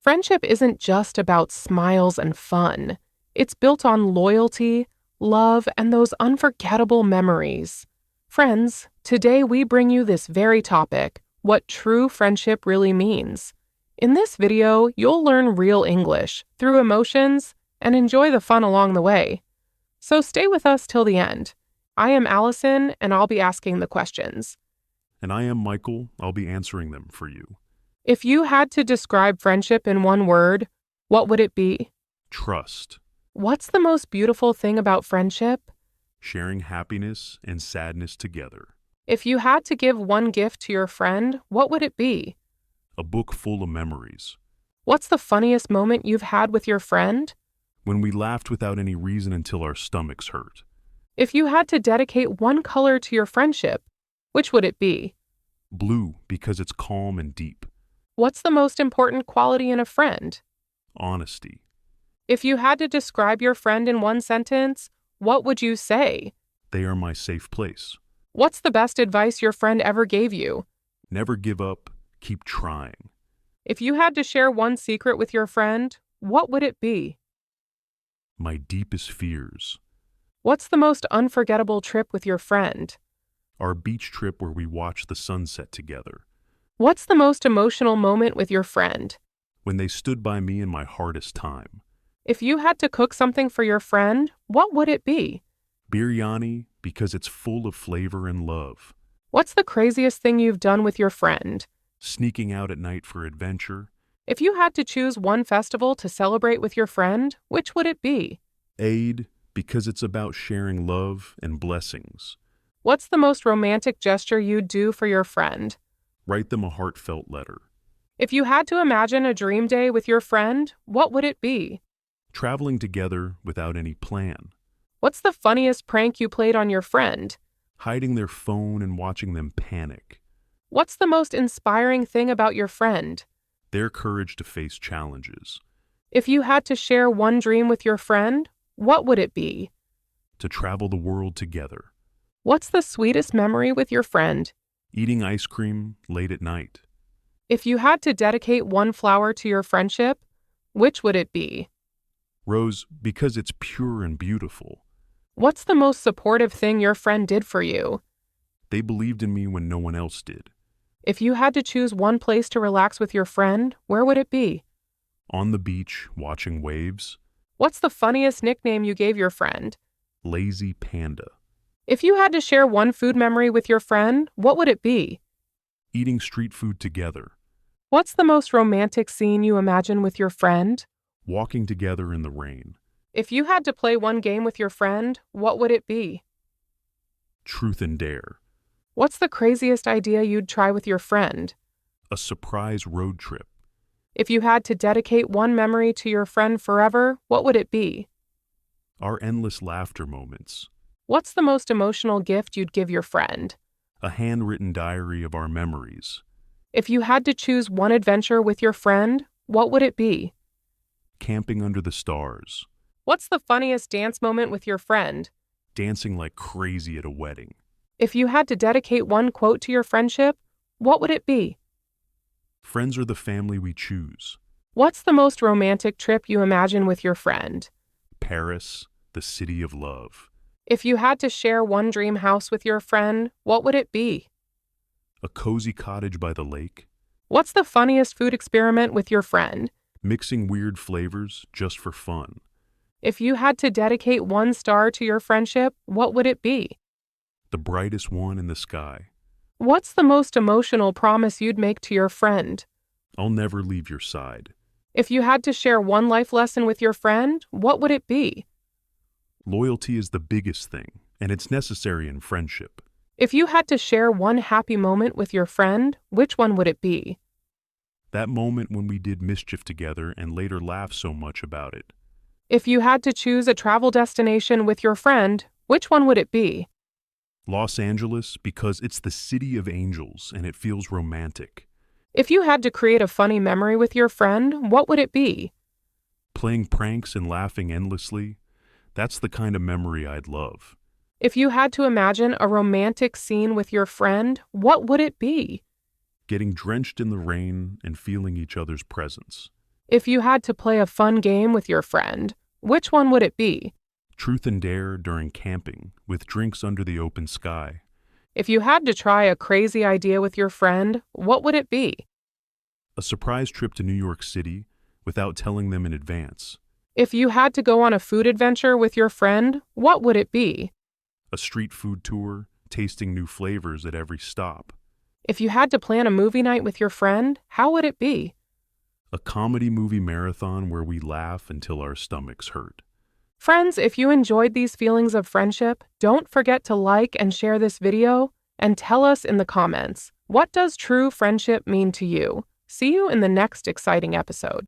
Friendship isn't just about smiles and fun. It's built on loyalty, love, and those unforgettable memories. Friends, today we bring you this very topic, what true friendship really means. In this video, you'll learn real English through emotions and enjoy the fun along the way. So stay with us till the end. I am Allison, and I'll be asking the questions. And I am Michael. I'll be answering them for you. If you had to describe friendship in one word, what would it be? Trust. What's the most beautiful thing about friendship? Sharing happiness and sadness together. If you had to give one gift to your friend, what would it be? A book full of memories. What's the funniest moment you've had with your friend? When we laughed without any reason until our stomachs hurt. If you had to dedicate one color to your friendship, which would it be? Blue, because it's calm and deep. What's the most important quality in a friend? Honesty. If you had to describe your friend in one sentence, what would you say? They are my safe place. What's the best advice your friend ever gave you? Never give up. Keep trying. If you had to share one secret with your friend, what would it be? My deepest fears. What's the most unforgettable trip with your friend? Our beach trip where we watched the sunset together. What's the most emotional moment with your friend? When they stood by me in my hardest time. If you had to cook something for your friend, what would it be? Biryani, because it's full of flavor and love. What's the craziest thing you've done with your friend? Sneaking out at night for adventure. If you had to choose one festival to celebrate with your friend, which would it be? Aid, because it's about sharing love and blessings. What's the most romantic gesture you'd do for your friend? Write them a heartfelt letter. If you had to imagine a dream day with your friend, what would it be? Traveling together without any plan. What's the funniest prank you played on your friend? Hiding their phone and watching them panic. What's the most inspiring thing about your friend? Their courage to face challenges. If you had to share one dream with your friend, what would it be? To travel the world together. What's the sweetest memory with your friend? Eating ice cream late at night. If you had to dedicate one flower to your friendship, which would it be? Rose, because it's pure and beautiful. What's the most supportive thing your friend did for you? They believed in me when no one else did. If you had to choose one place to relax with your friend, where would it be? On the beach, watching waves. What's the funniest nickname you gave your friend? Lazy Panda. If you had to share one food memory with your friend, what would it be? Eating street food together. What's the most romantic scene you imagine with your friend? Walking together in the rain. If you had to play one game with your friend, what would it be? Truth and Dare. What's the craziest idea you'd try with your friend? A surprise road trip. If you had to dedicate one memory to your friend forever, what would it be? Our endless laughter moments. What's the most emotional gift you'd give your friend? A handwritten diary of our memories. If you had to choose one adventure with your friend, what would it be? Camping under the stars. What's the funniest dance moment with your friend? Dancing like crazy at a wedding. If you had to dedicate one quote to your friendship, what would it be? Friends are the family we choose. What's the most romantic trip you imagine with your friend? Paris, the city of love. If you had to share one dream house with your friend, what would it be? A cozy cottage by the lake. What's the funniest food experiment with your friend? Mixing weird flavors just for fun. If you had to dedicate one star to your friendship, what would it be? The brightest one in the sky. What's the most emotional promise you'd make to your friend? I'll never leave your side. If you had to share one life lesson with your friend, what would it be? Loyalty is the biggest thing, and it's necessary in friendship. If you had to share one happy moment with your friend, which one would it be? That moment when we did mischief together and later laughed so much about it. If you had to choose a travel destination with your friend, which one would it be? Los Angeles, because it's the city of angels and it feels romantic. If you had to create a funny memory with your friend, what would it be? Playing pranks and laughing endlessly, that's the kind of memory I'd love. If you had to imagine a romantic scene with your friend, what would it be? Getting drenched in the rain and feeling each other's presence. If you had to play a fun game with your friend, which one would it be? Truth and dare during camping, with drinks under the open sky. If you had to try a crazy idea with your friend, what would it be? A surprise trip to New York City without telling them in advance. If you had to go on a food adventure with your friend, what would it be? A street food tour, tasting new flavors at every stop. If you had to plan a movie night with your friend, how would it be? A comedy movie marathon where we laugh until our stomachs hurt. Friends, if you enjoyed these feelings of friendship, don't forget to like and share this video and tell us in the comments, what does true friendship mean to you? See you in the next exciting episode.